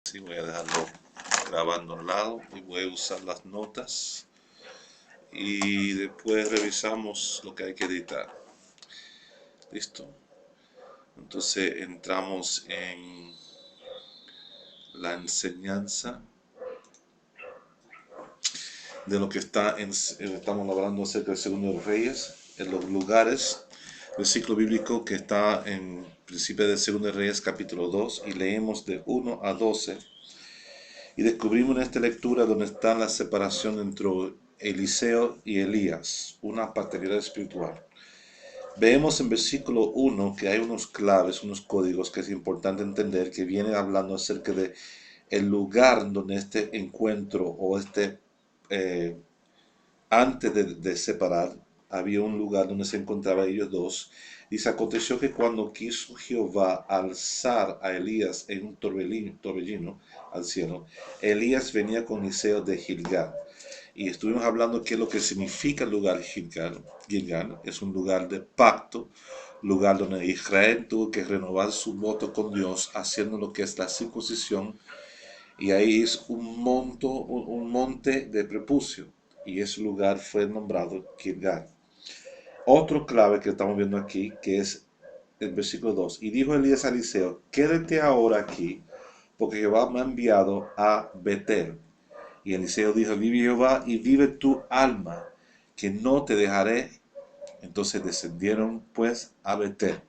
Sí, voy a dejarlo grabando a un lado y voy a usar las notas y después revisamos lo que hay que editar. Listo. Entonces entramos en la enseñanza de lo que estamos hablando acerca del Segundo de Reyes, en los lugares del ciclo bíblico que está en principio del Segundo de Reyes capítulo 2 y leemos de 1 a 12 y descubrimos en esta lectura donde está la separación entre Eliseo y Elías, una paternidad espiritual. Vemos en versículo 1 que hay unos claves, unos códigos que es importante entender, que vienen hablando acerca de el lugar donde este encuentro o antes de separar, había un lugar donde se encontraban ellos dos. Y se aconteció que cuando quiso Jehová alzar a Elías en un torbellino al cielo, Elías venía con Eliseo de Gilgal. Y estuvimos hablando qué es lo que significa el lugar Gilgal. Gilgal es un lugar de pacto, lugar donde Israel tuvo que renovar su voto con Dios, haciendo lo que es la circuncisión. Y ahí es un monte de prepucio. Y ese lugar fue nombrado Gilgal. Otro clave que estamos viendo aquí, que es el versículo 2. Y dijo Elías a Eliseo, quédate ahora aquí, porque Jehová me ha enviado a Betel. Y Eliseo dijo, vive Jehová y vive tu alma, que no te dejaré. Entonces descendieron pues a Betel.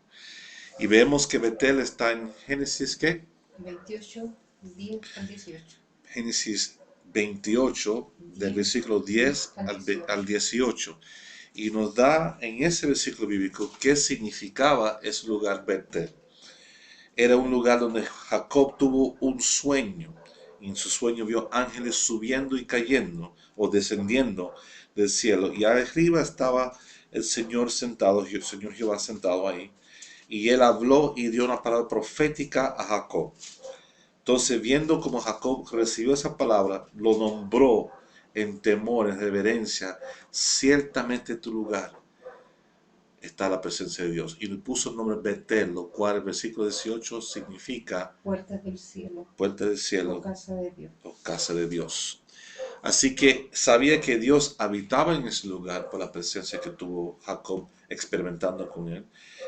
Y vemos que Betel está en Génesis, ¿qué? 28, 10 al 18. Génesis 28, del versículo 10 al 18. Y nos da en ese versículo bíblico qué significaba ese lugar Betel. Era un lugar donde Jacob tuvo un sueño. Y en su sueño vio ángeles subiendo y cayendo o descendiendo del cielo. Y arriba estaba el Señor sentado, el Señor Jehová sentado ahí. Y él habló y dio una palabra profética a Jacob. Entonces, viendo cómo Jacob recibió esa palabra, lo nombró en temor, en reverencia. Ciertamente tu lugar está la presencia de Dios. Y le puso el nombre Betel, lo cual el versículo 18 significa puertas del cielo, puerta del cielo o casa de Dios. o casa de Dios. Así que sabía que Dios habitaba en ese lugar por la presencia que tuvo Jacob experimentando con él.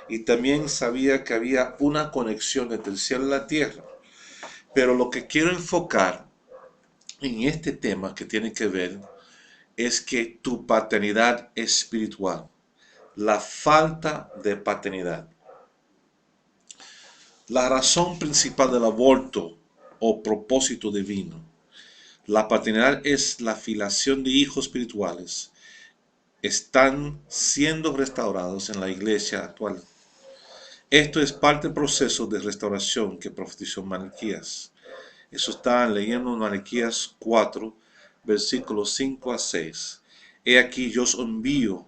Y también sabía que había una conexión entre el cielo y la tierra. Pero lo que quiero enfocar en este tema que tiene que ver es que tu paternidad espiritual, la falta de paternidad. La razón principal del aborto o propósito divino. La paternidad es la filiación de hijos espirituales. Están siendo restaurados en la iglesia actual. Esto es parte del proceso de restauración que profetizó Malaquías. Eso está leyendo en Malaquías 4, versículos 5 a 6. He aquí yo os envío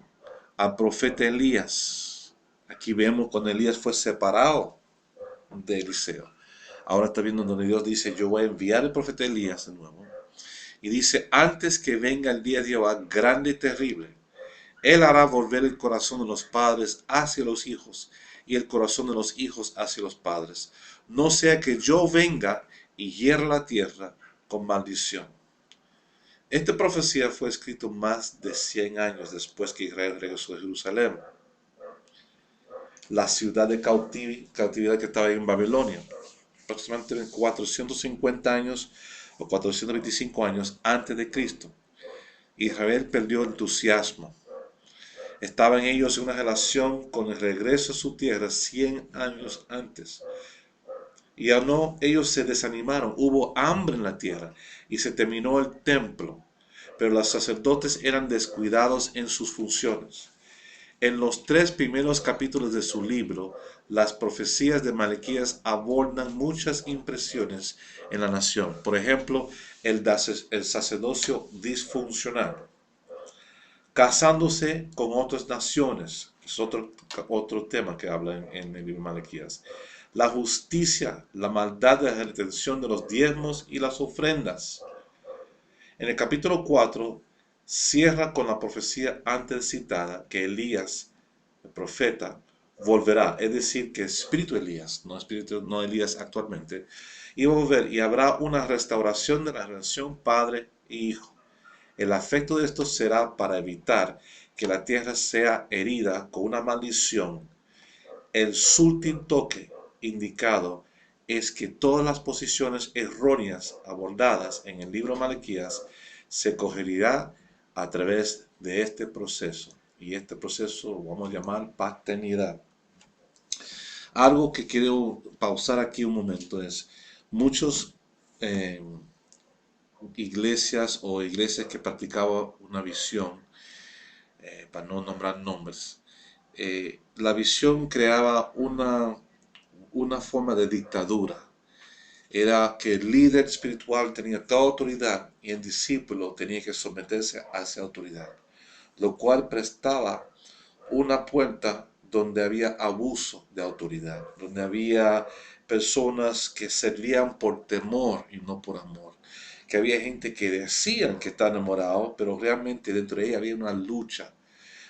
al profeta Elías. Aquí vemos cuando Elías fue separado de Eliseo. Ahora está viendo donde Dios dice, yo voy a enviar al profeta Elías de nuevo. Y dice, antes que venga el día de Jehová grande y terrible, él hará volver el corazón de los padres hacia los hijos y el corazón de los hijos hacia los padres. No sea que yo venga y hierra la tierra con maldición. Esta profecía fue escrita más de 100 años después que Israel regresó a Jerusalén, la ciudad de cautividad que estaba en Babilonia, aproximadamente 450 años o 425 años antes de Cristo. Israel perdió entusiasmo. Estaban ellos en una relación con el regreso a su tierra 100 años antes. Y ya no, ellos se desanimaron, hubo hambre en la tierra y se terminó el templo. Pero los sacerdotes eran descuidados en sus funciones. En los 3 primeros capítulos de su libro, las profecías de Malaquías abordan muchas impresiones en la nación. Por ejemplo, el sacerdocio disfuncional, casándose con otras naciones, es otro tema que habla en el libro de Malaquías. La justicia, la maldad de la retención de los diezmos y las ofrendas. En el capítulo 4 cierra con la profecía antes citada que Elías, el profeta, volverá, es decir, que espíritu Elías, no Elías actualmente, iba a volver y habrá una restauración de la relación padre e hijo. El afecto de esto será para evitar que la tierra sea herida con una maldición. El último toque indicado es que todas las posiciones erróneas abordadas en el libro Malaquías se corregirá a través de este proceso. Y este proceso lo vamos a llamar paternidad. Algo que quiero pausar aquí un momento es, muchos eh, iglesias que practicaban una visión, para no nombrar nombres, la visión creaba una forma de dictadura. Era que el líder espiritual tenía toda autoridad y el discípulo tenía que someterse a esa autoridad, lo cual prestaba una puerta donde había abuso de autoridad, donde había personas que servían por temor y no por amor, que había gente que decían que está enamorado, pero realmente dentro de ella había una lucha,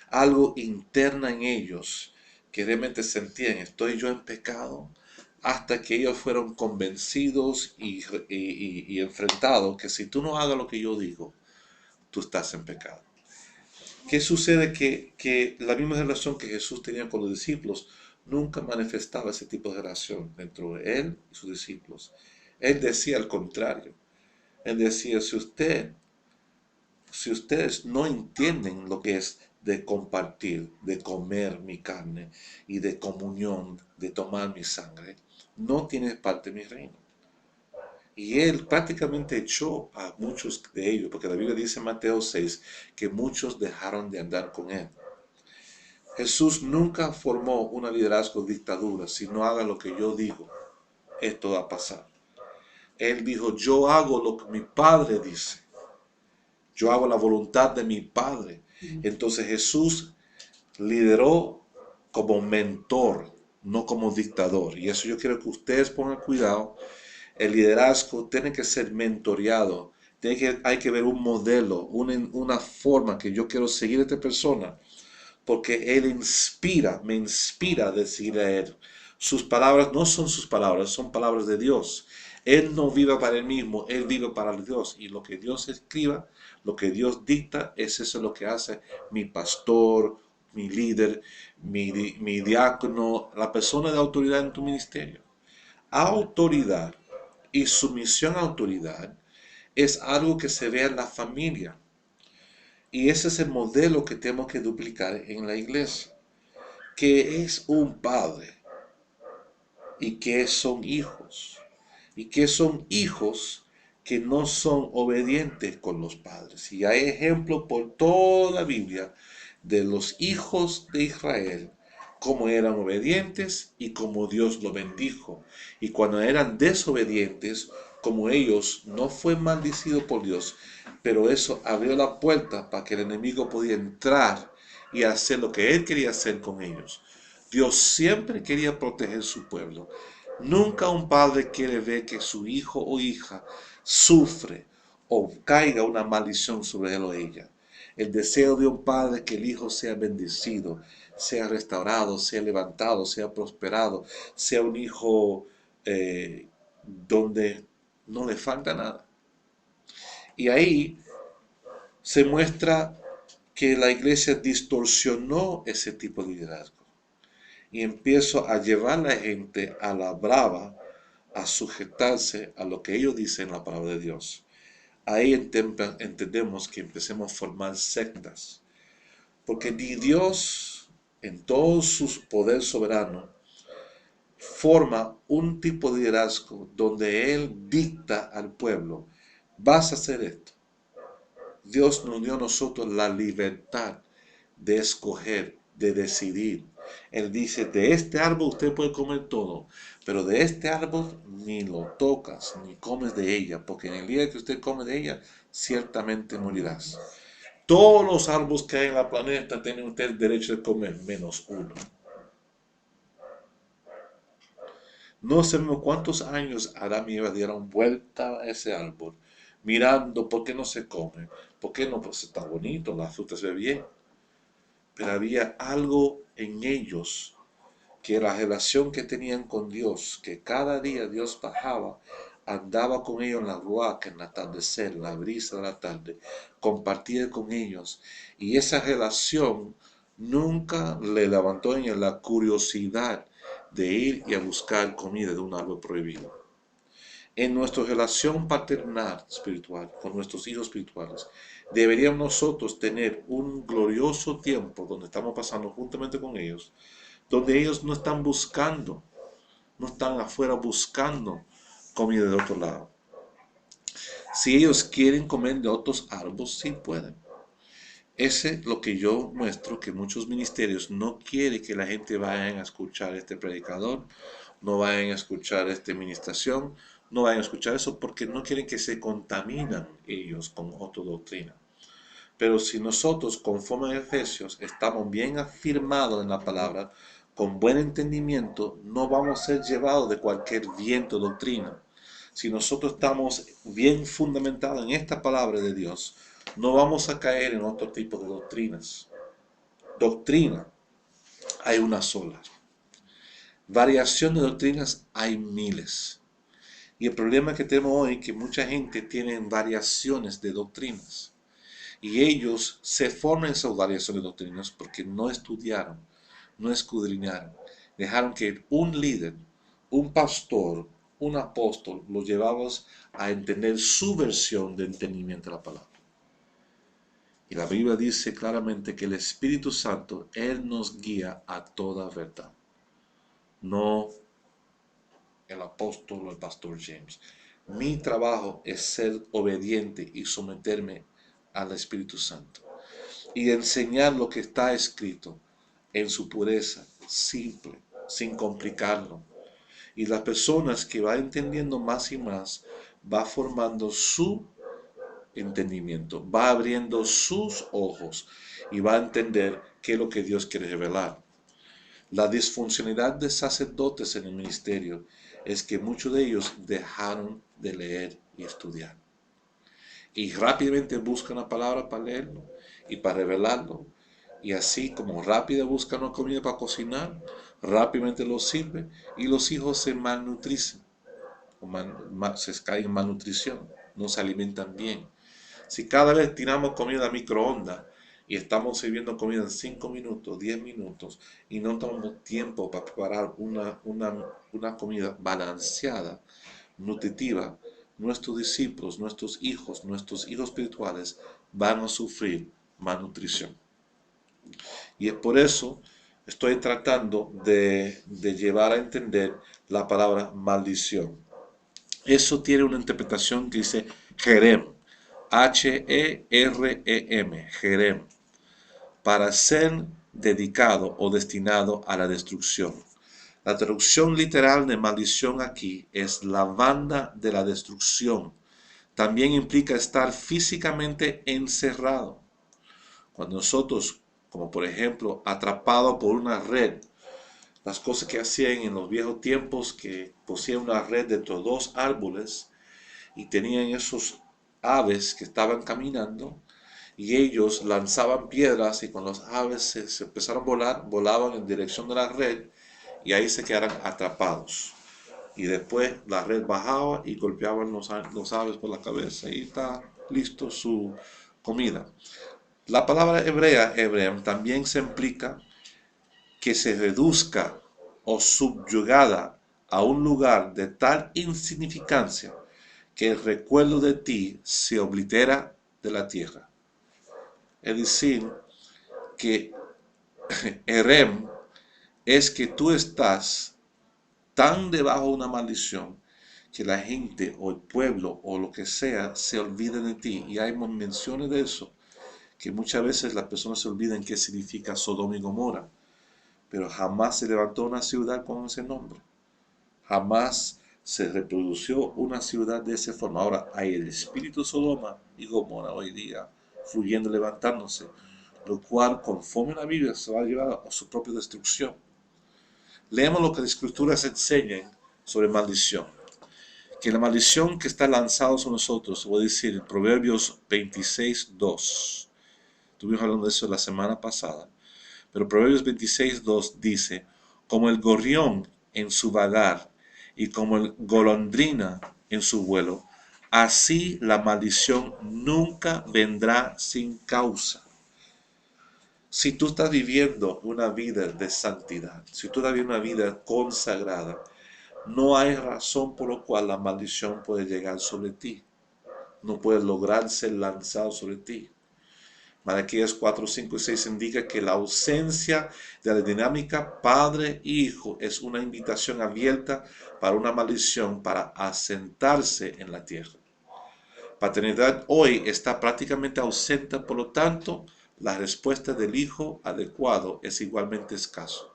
algo interna en ellos, que realmente sentían, estoy yo en pecado, hasta que ellos fueron convencidos y enfrentados que si tú no hagas lo que yo digo, tú estás en pecado. ¿Qué sucede? Que la misma relación que Jesús tenía con los discípulos nunca manifestaba ese tipo de relación dentro de él y sus discípulos. Él decía al contrario. Él decía, si ustedes no entienden lo que es de compartir, de comer mi carne y de comunión, de tomar mi sangre, no tienes parte de mi reino. Y él prácticamente echó a muchos de ellos, porque la Biblia dice en Mateo 6 que muchos dejaron de andar con él. Jesús nunca formó una liderazgo dictadura, si no haga lo que yo digo, esto va a pasar. Él dijo, yo hago lo que mi Padre dice. Yo hago la voluntad de mi Padre. Entonces Jesús lideró como mentor, no como dictador. Y eso yo quiero que ustedes pongan cuidado. El liderazgo tiene que ser mentoreado. Hay que ver un modelo, una forma que yo quiero seguir a esta persona. Porque Él me inspira a decirle a Él. Sus palabras no son sus palabras, son palabras de Dios. Él no vive para Él mismo, Él vive para Dios. Y lo que Dios escriba, lo que Dios dicta, es eso lo que hace mi pastor, mi líder, mi diácono, la persona de autoridad en tu ministerio. Autoridad y sumisión a autoridad es algo que se ve en la familia. Y ese es el modelo que tenemos que duplicar en la iglesia, que es un padre y que son hijos, y que son hijos que no son obedientes con los padres. Y hay ejemplos por toda la Biblia de los hijos de Israel, cómo eran obedientes y cómo Dios lo bendijo. Y cuando eran desobedientes, como ellos no fue maldecido por Dios, pero eso abrió la puerta para que el enemigo podía entrar y hacer lo que él quería hacer con ellos. Dios siempre quería proteger su pueblo. Nunca un padre quiere ver que su hijo o hija sufre o caiga una maldición sobre él o ella. El deseo de un padre es que el hijo sea bendecido, sea restaurado, sea levantado, sea prosperado, sea un hijo donde no le falta nada. Y ahí se muestra que la iglesia distorsionó ese tipo de liderazgo y empiezo a llevar a la gente a la brava a sujetarse a lo que ellos dicen en la palabra de Dios. Ahí entendemos que empecemos a formar sectas, porque ni Dios en todo su poder soberano forma un tipo de liderazgo donde Él dicta al pueblo, vas a hacer esto. Dios nos dio a nosotros la libertad de escoger, de decidir. Él dice, de este árbol usted puede comer todo, pero de este árbol ni lo tocas, ni comes de ella, porque en el día que usted come de ella, ciertamente morirás. Todos los árboles que hay en la planeta tienen usted el derecho de comer, menos uno. No sabemos cuántos años Adán y Eva dieron vuelta a ese árbol, mirando por qué no se come, por qué no, pues está bonito, la fruta se ve bien. Pero había algo en ellos que la relación que tenían con Dios, que cada día Dios bajaba, andaba con ellos en la ruaca, en el atardecer, en la brisa de la tarde, compartía con ellos. Y esa relación nunca le levantó en él la curiosidad de ir y a buscar comida de un árbol prohibido. En nuestra relación paternal espiritual con nuestros hijos espirituales, deberíamos nosotros tener un glorioso tiempo donde estamos pasando juntamente con ellos, donde ellos no están buscando, no están afuera buscando comida de otro lado. Si ellos quieren comer de otros árboles, sí pueden. Ese es lo que yo muestro, que muchos ministerios no quieren que la gente vaya a escuchar a este predicador, no vayan a escuchar esta administración, no vayan a escuchar eso porque no quieren que se contaminan ellos con otra doctrina. Pero si nosotros, conforme a Efesios, estamos bien afirmados en la palabra, con buen entendimiento, no vamos a ser llevados de cualquier viento de doctrina. Si nosotros estamos bien fundamentados en esta palabra de Dios, no vamos a caer en otro tipo de doctrinas. Doctrina hay una sola. Variación de doctrinas hay miles. Y el problema que tenemos hoy es que mucha gente tiene variaciones de doctrinas. Y ellos se forman esas variaciones de doctrinas porque no estudiaron, no escudriñaron. Dejaron que un líder, un pastor, un apóstol los llevaba a entender su versión de entendimiento de la palabra. Y la Biblia dice claramente que el Espíritu Santo, Él nos guía a toda verdad. No el apóstol o el pastor James. Mi trabajo es ser obediente y someterme al Espíritu Santo y enseñar lo que está escrito en su pureza, simple, sin complicarlo. Y las personas que va entendiendo más y más, va formando su entendimiento, va abriendo sus ojos y va a entender qué es lo que Dios quiere revelar. La disfuncionalidad de sacerdotes en el ministerio es que muchos de ellos dejaron de leer y estudiar. Y rápidamente buscan la palabra para leerlo y para revelarlo. Y así como rápido buscan una comida para cocinar, rápidamente lo sirven y los hijos se malnutren, se caen en malnutrición, no se alimentan bien. Si cada vez tiramos comida a microondas y estamos sirviendo comida en 5 minutos, 10 minutos y no tomamos tiempo para preparar una comida balanceada, nutritiva, nuestros discípulos, nuestros hijos espirituales van a sufrir malnutrición. Y es por eso estoy tratando de llevar a entender la palabra maldición. Eso tiene una interpretación que dice Jerem, H-E-R-E-M, Jerem, para ser dedicado o destinado a la destrucción. La traducción literal de maldición aquí es la banda de la destrucción. También implica estar físicamente encerrado. Cuando nosotros, como por ejemplo, atrapados por una red, las cosas que hacían en los viejos tiempos, que poseían una red dentro de 2 árboles y tenían esos aves que estaban caminando y ellos lanzaban piedras y cuando las aves se empezaron a volar, volaban en dirección de la red y ahí se quedaron atrapados. Y después la red bajaba y golpeaban los aves por la cabeza y está listo su comida. La palabra hebrea, Hebream, también se implica que se reduzca o subyugada a un lugar de tal insignificancia que el recuerdo de ti se oblitera de la tierra. Es decir, que Erem es que tú estás tan debajo de una maldición que la gente o el pueblo o lo que sea se olvida de ti. Y hay menciones de eso, que muchas veces las personas se olvidan qué significa Sodoma y Gomorra, pero jamás se levantó una ciudad con ese nombre. Jamás se reprodució una ciudad de esa forma. Ahora hay el espíritu Sodoma y Gomorra hoy día fluyendo, levantándose, lo cual conforme a la Biblia se va a llevar a su propia destrucción. Leemos lo que las escrituras enseñan sobre maldición. Que la maldición que está lanzada sobre nosotros, voy a decir en Proverbios 26:2. Estuvimos hablando de eso la semana pasada. Pero Proverbios 26:2 dice: como el gorrión en su vagar y como el golondrina en su vuelo, así la maldición nunca vendrá sin causa. Si tú estás viviendo una vida de santidad, si tú estás viviendo una vida consagrada, no hay razón por la cual la maldición puede llegar sobre ti. No puede lograr ser lanzado sobre ti. Malaquías 4, 5 y 6 indica que la ausencia de la dinámica padre-hijo es una invitación abierta para una maldición para asentarse en la tierra. Paternidad hoy está prácticamente ausente, por lo tanto, la respuesta del hijo adecuado es igualmente escaso.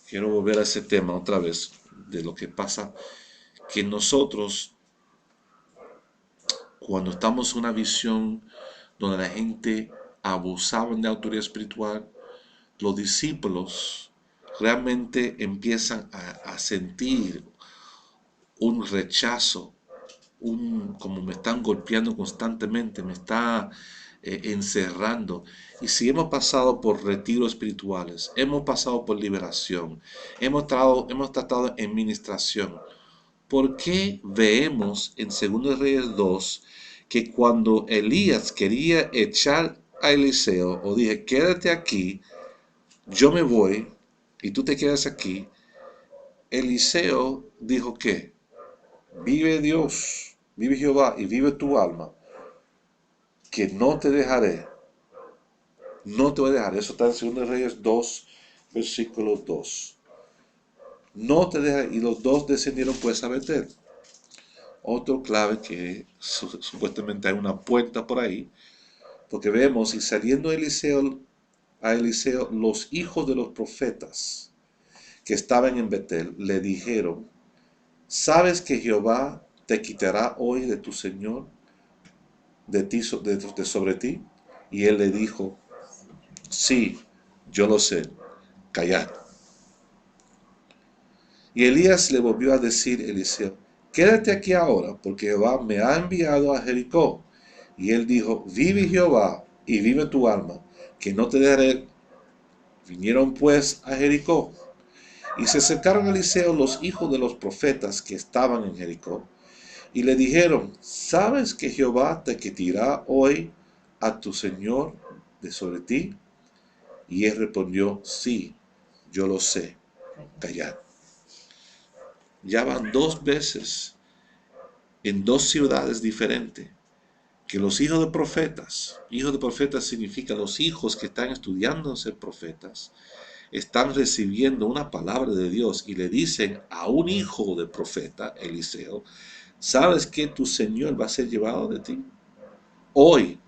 Quiero volver a ese tema otra vez, de lo que pasa, que nosotros, cuando estamos en una visión donde la gente abusaba de autoridad espiritual, los discípulos realmente empiezan a sentir un rechazo, como me están golpeando constantemente, me está encerrando. Y si hemos pasado por retiros espirituales, hemos pasado por liberación, hemos tratado en ministración, ¿por qué vemos en 2 Reyes 2 que cuando Elías quería echar a Eliseo, o dije, quédate aquí, yo me voy y tú te quedas aquí, Eliseo dijo que vive Dios, vive Jehová y vive tu alma, que no te dejaré, no te voy a dejar. Eso está en 2 Reyes 2, versículo 2. No te dejaré. Y los dos descendieron pues a Betel. Otro clave que supuestamente hay una puerta por ahí, porque vemos, y saliendo a Eliseo, los hijos de los profetas que estaban en Betel le dijeron, ¿sabes que Jehová te quitará hoy de tu Señor, de sobre ti? Y él le dijo, sí, yo lo sé, callad. Y Elías le volvió a decir a Eliseo, quédate aquí ahora, porque Jehová me ha enviado a Jericó. Y él dijo, vive Jehová y vive tu alma, que no te dejaré. Vinieron pues a Jericó. Y se acercaron a Eliseo los hijos de los profetas que estaban en Jericó, y le dijeron, ¿sabes que Jehová te quitará hoy a tu Señor de sobre ti? Y él respondió, sí, yo lo sé, callad. Ya van 2 veces en 2 ciudades diferentes que los hijos de profetas significa los hijos que están estudiando ser profetas, están recibiendo una palabra de Dios y le dicen a un hijo de profeta, Eliseo, ¿sabes que tu Señor va a ser llevado de ti? Hoy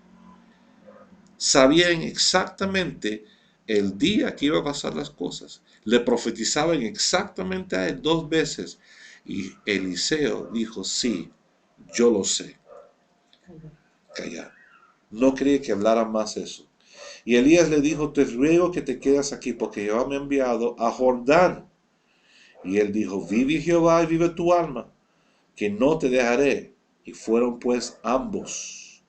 sabían exactamente el día que iba a pasar las cosas. Le profetizaban exactamente a él 2 veces. Y Eliseo dijo, sí, yo lo sé. Callar. No quería que hablara más eso. Y Elías le dijo, te ruego que te quedas aquí porque Jehová me ha enviado a Jordán. Y él dijo, vive Jehová y vive tu alma, que no te dejaré. Y fueron pues ambos.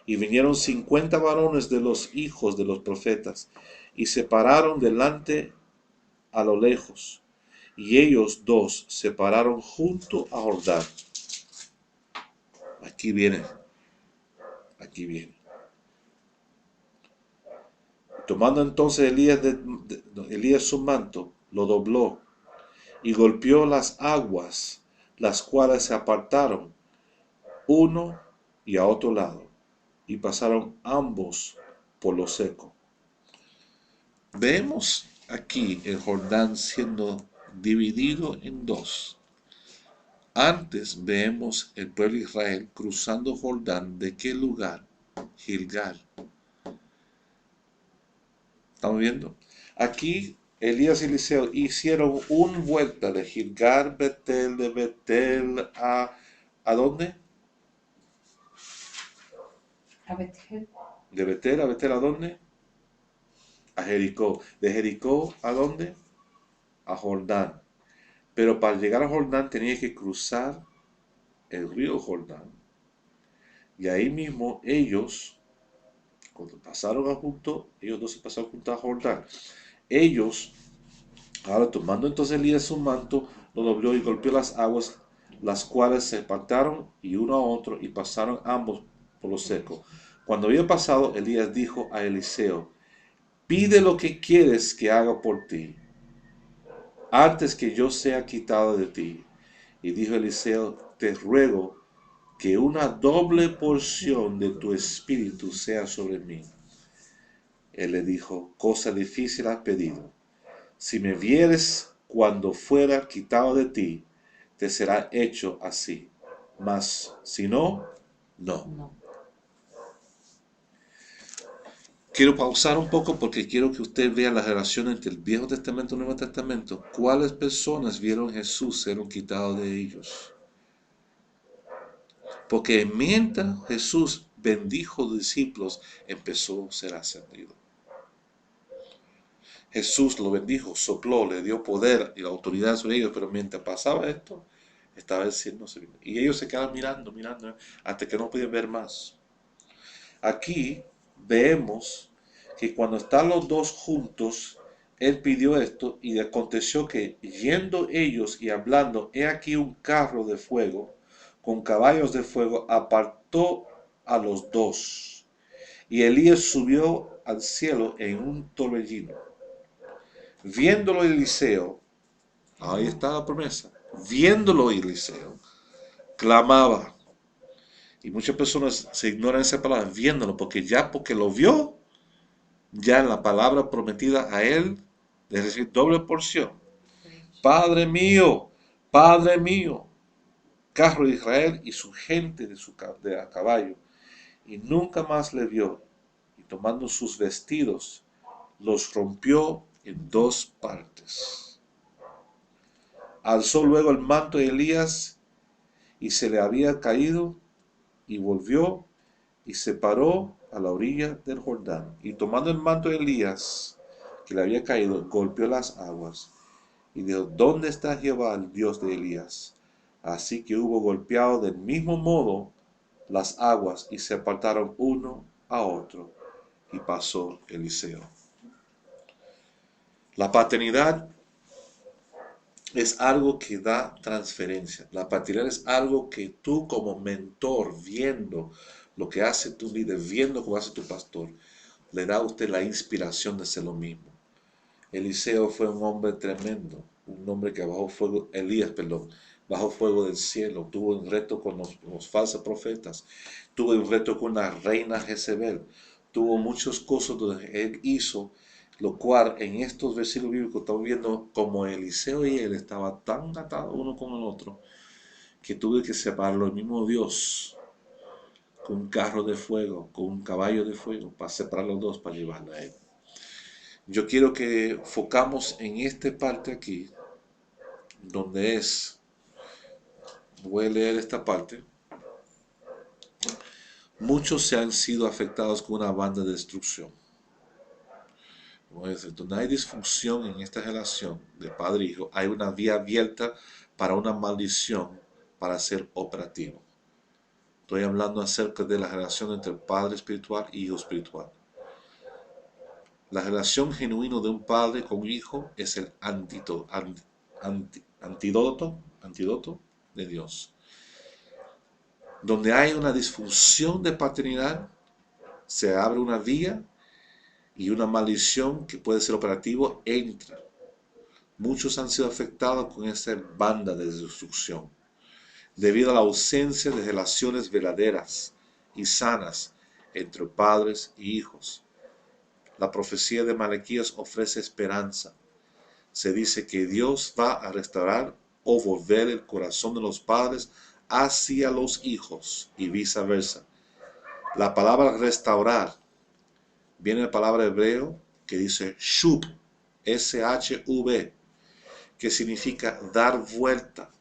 Y vinieron 50 varones de los hijos de los profetas, y se pararon delante a lo lejos. Y ellos dos se pararon junto a Jordán. Aquí viene, aquí viene. Tomando entonces Elías su manto, lo dobló y golpeó las aguas, las cuales se apartaron uno y a otro lado, y pasaron ambos por lo seco. Vemos aquí el Jordán siendo dividido en dos. Antes vemos el pueblo de Israel cruzando Jordán. ¿De qué lugar? Gilgal. ¿Estamos viendo? Aquí Elías y Eliseo hicieron una vuelta de Gilgal, Betel, de Betel ¿a dónde? A Betel. De Betel ¿a dónde? A Jericó. De Jericó ¿a dónde? A Jordán. Pero para llegar a Jordán tenía que cruzar el río Jordán. Y ahí mismo ellos, cuando pasaron ellos dos se pasaron juntos a Jordán. Ellos, ahora tomando entonces Elías su manto, lo dobló y golpeó las aguas, las cuales se apartaron y uno a otro y pasaron ambos por lo seco. Cuando había pasado, Elías dijo a Eliseo, pide lo que quieres que haga por ti, antes que yo sea quitado de ti. Y dijo Eliseo, te ruego que una doble porción de tu espíritu sea sobre mí. Él le dijo, cosa difícil has pedido. Si me vieres cuando fuera quitado de ti, te será hecho así. Mas si no, no. No. Quiero pausar un poco porque quiero que usted vea la relación entre el Viejo Testamento y el Nuevo Testamento. ¿Cuáles personas vieron a Jesús ser quitado de ellos? Porque mientras Jesús bendijo a los discípulos, empezó a ser ascendido. Jesús lo bendijo, sopló, le dio poder y la autoridad sobre ellos, pero mientras pasaba esto, estaba diciendo, y ellos se quedaban mirando, hasta que no podían ver más. Aquí vemos que cuando están los dos juntos, él pidió esto y aconteció que yendo ellos y hablando, he aquí un carro de fuego con caballos de fuego apartó a los dos. Y Elías subió al cielo en un torbellino. Viéndolo Eliseo, ahí está la promesa, viéndolo Eliseo, clamaba. Y muchas personas se ignoran esa palabra, viéndolo, porque lo vio, ya en la palabra prometida a él, de recibir doble porción. Padre mío, carro de Israel y su gente de a caballo. Y nunca más le vio. Y tomando sus vestidos, los rompió en dos partes. Alzó luego el manto de Elías y se le había caído y volvió y se paró a la orilla del Jordán. Y tomando el manto de Elías que le había caído, golpeó las aguas y dijo, ¿dónde está Jehová, el Dios de Elías? Así que hubo golpeado del mismo modo las aguas y se apartaron uno a otro y pasó Eliseo. La paternidad es algo que da transferencia. La paternidad es algo que tú como mentor, viendo lo que hace tu líder, viendo cómo hace tu pastor, le da a usted la inspiración de hacer lo mismo. Eliseo fue un hombre tremendo, un hombre que bajó fuego del cielo, tuvo un reto con los falsos profetas, tuvo un reto con la reina Jezebel, tuvo muchas cosas donde él hizo, lo cual en estos versículos bíblicos estamos viendo como Eliseo y él estaban tan atados uno con el otro, que tuve que separarlo, el mismo Dios, con un carro de fuego, con un caballo de fuego, para separar los dos, para llevarlo a él. Yo quiero que enfocamos en esta parte aquí, donde voy a leer esta parte. Muchos se han sido afectados con una banda de destrucción. Donde hay disfunción en esta relación de padre e hijo, hay una vía abierta para una maldición para ser operativo. Estoy hablando acerca de la relación entre padre espiritual y hijo espiritual. La relación genuina de un padre con un hijo es el antídoto de Dios. Donde hay una disfunción de paternidad, se abre una vía y una maldición que puede ser operativo entra. Muchos han sido afectados con esta banda de destrucción debido a la ausencia de relaciones verdaderas y sanas entre padres y hijos. La profecía de Malaquías ofrece esperanza. Se dice que Dios va a restaurar o volver el corazón de los padres hacia los hijos y viceversa. La palabra restaurar viene de la palabra hebreo que dice shub, S-H-U-B, que significa dar vuelta,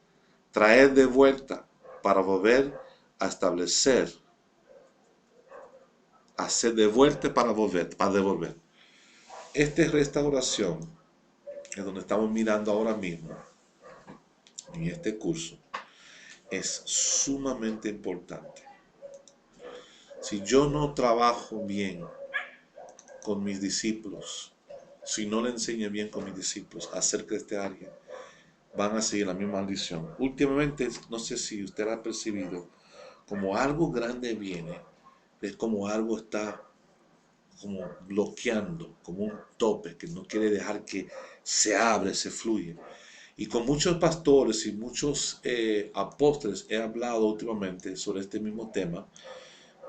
traer de vuelta, para volver a establecer, hacer de vuelta para devolver. Esta restauración es donde estamos mirando ahora mismo en este curso. Es sumamente importante. Si yo no trabajo bien con mis discípulos, si no le enseño bien con mis discípulos acerca de este área, van a seguir la misma maldición. Últimamente, no sé si usted lo ha percibido, como algo grande viene, es como algo está como bloqueando, como un tope que no quiere dejar que se abre, se fluye. Y con muchos pastores y muchos apóstoles he hablado últimamente sobre este mismo tema,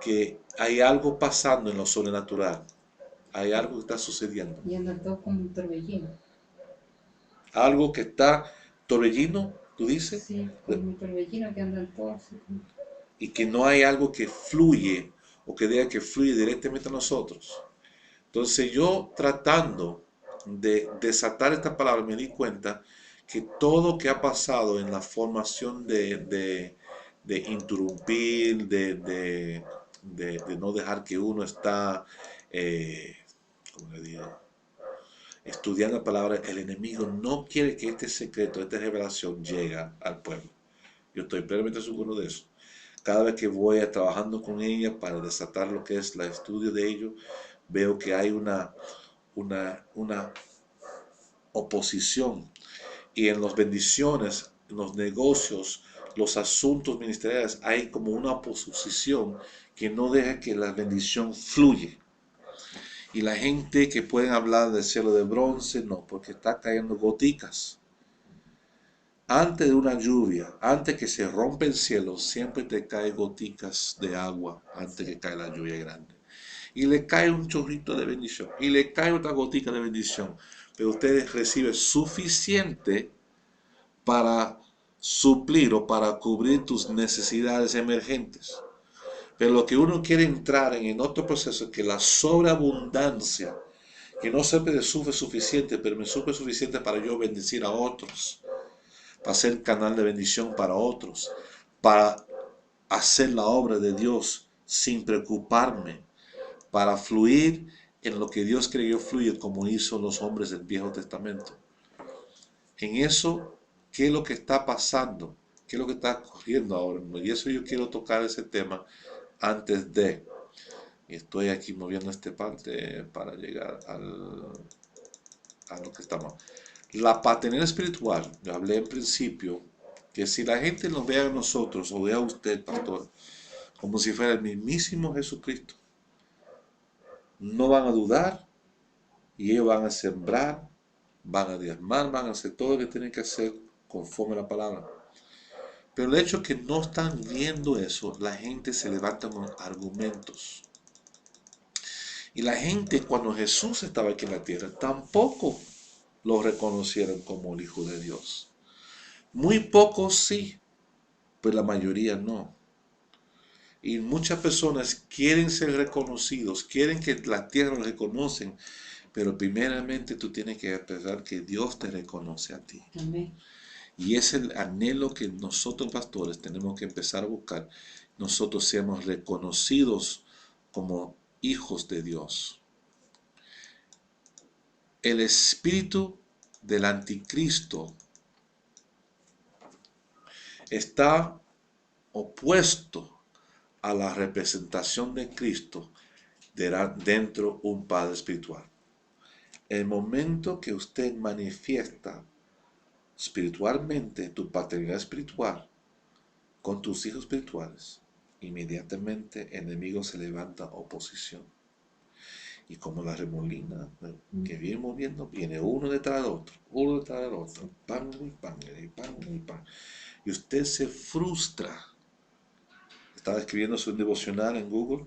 que hay algo pasando en lo sobrenatural, hay algo que está sucediendo, Y andan todos como un torbellino. algo que está torbellino, tú dices, Sí, como un torbellino que andan todos así como... y que no hay algo que fluye o que diga que fluye directamente a nosotros. Entonces yo tratando de desatar esta palabra me di cuenta que todo que ha pasado en la formación de interrumpir, de no dejar que uno está, ¿cómo le digo? Estudiando la palabra, el enemigo no quiere que este secreto, esta revelación llegue al pueblo. Yo estoy plenamente seguro de eso. Cada vez que voy trabajando con ella para desatar lo que es el estudio de ello, veo que hay una oposición. Y en las bendiciones, en los negocios, los asuntos ministeriales, hay como una oposición que no deja que la bendición fluya. Y la gente que pueden hablar del cielo de bronce, no, porque está cayendo goticas. Antes de una lluvia, antes que se rompe el cielo, siempre te caen goticas de agua antes que cae la lluvia grande. Y le cae un chorrito de bendición. Y le cae otra gotica de bendición. Pero ustedes reciben suficiente para suplir o para cubrir tus necesidades emergentes. Pero lo que uno quiere entrar en otro proceso es que la sobreabundancia, que no siempre me sufre suficiente, pero me sufre suficiente para yo bendecir a otros, para ser canal de bendición para otros, para hacer la obra de Dios sin preocuparme, para fluir en lo que Dios creyó fluir como hizo los hombres del Viejo Testamento. En eso, ¿qué es lo que está pasando? ¿Qué es lo que está ocurriendo ahora? Y eso yo quiero tocar ese tema antes de. Y estoy aquí moviendo esta parte para llegar a lo que estamos. La paternidad espiritual, yo hablé en principio, que si la gente nos ve a nosotros o ve a usted, pastor, como si fuera el mismísimo Jesucristo, no van a dudar y ellos van a sembrar, van a diezmar, van a hacer todo lo que tienen que hacer conforme a la palabra. Pero el hecho que no están viendo eso, la gente se levanta con argumentos. Y la gente cuando Jesús estaba aquí en la tierra tampoco lo reconocieron como el Hijo de Dios. Muy pocos sí, pero la mayoría no. Y muchas personas quieren ser reconocidos, quieren que la tierra los reconocen, pero primeramente tú tienes que pensar que Dios te reconoce a ti. Amén. Y es el anhelo que nosotros pastores tenemos que empezar a buscar. Nosotros seamos reconocidos como hijos de Dios. El espíritu del anticristo está opuesto a la representación de Cristo dentro de un Padre espiritual. El momento que usted manifiesta espiritualmente tu paternidad espiritual con tus hijos espirituales, inmediatamente el enemigo se levanta oposición. Y como la remolina que viene moviendo, viene uno detrás del otro, uno detrás del otro, pan y pan, y pan y pan. Y usted se frustra. Estaba escribiendo su devocional en Google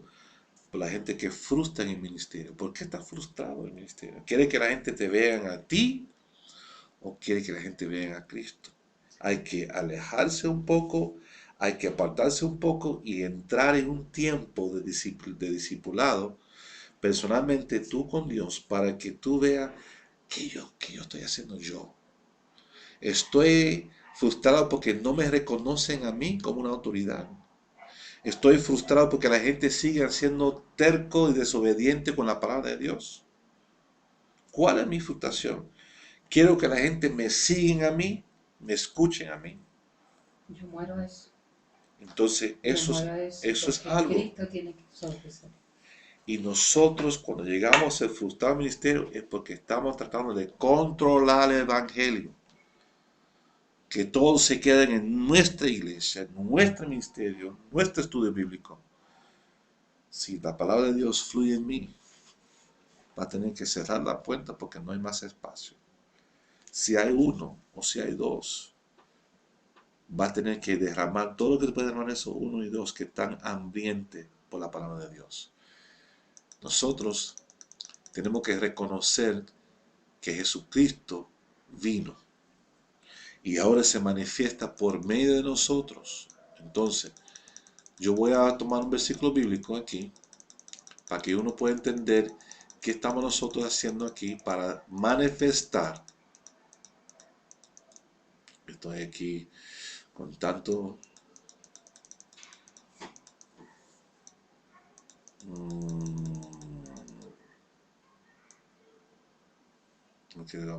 por la gente que frustra en el ministerio. ¿Por qué está frustrado en el ministerio? ¿Quiere que la gente te vea a ti o quiere que la gente vea a Cristo? Hay que alejarse un poco, hay que apartarse un poco y entrar en un tiempo de discipulado, personalmente tú con Dios, para que tú veas qué yo estoy haciendo yo. Estoy frustrado porque no me reconocen a mí como una autoridad. Estoy frustrado porque la gente sigue siendo terco y desobediente con la palabra de Dios. ¿Cuál es mi frustración? Quiero que la gente me siga a mí, me escuchen a mí. Yo muero a eso. Entonces, Yo muero a eso, eso es porque algo. Cristo tiene que sobresalir. Y nosotros cuando llegamos a frustrar ministerio es porque estamos tratando de controlar el evangelio. Que todos se queden en nuestra iglesia, en nuestro ministerio, en nuestro estudio bíblico. Si la palabra de Dios fluye en mí, va a tener que cerrar la puerta porque no hay más espacio. Si hay uno o si hay dos, va a tener que derramar todo lo que puede derramar esos uno y dos que están hambrientos por la palabra de Dios. Nosotros tenemos que reconocer que Jesucristo vino y ahora se manifiesta por medio de nosotros. Entonces, yo voy a tomar un versículo bíblico aquí para que uno pueda entender qué estamos nosotros haciendo aquí para manifestar. Estoy aquí con tanto no quiero ir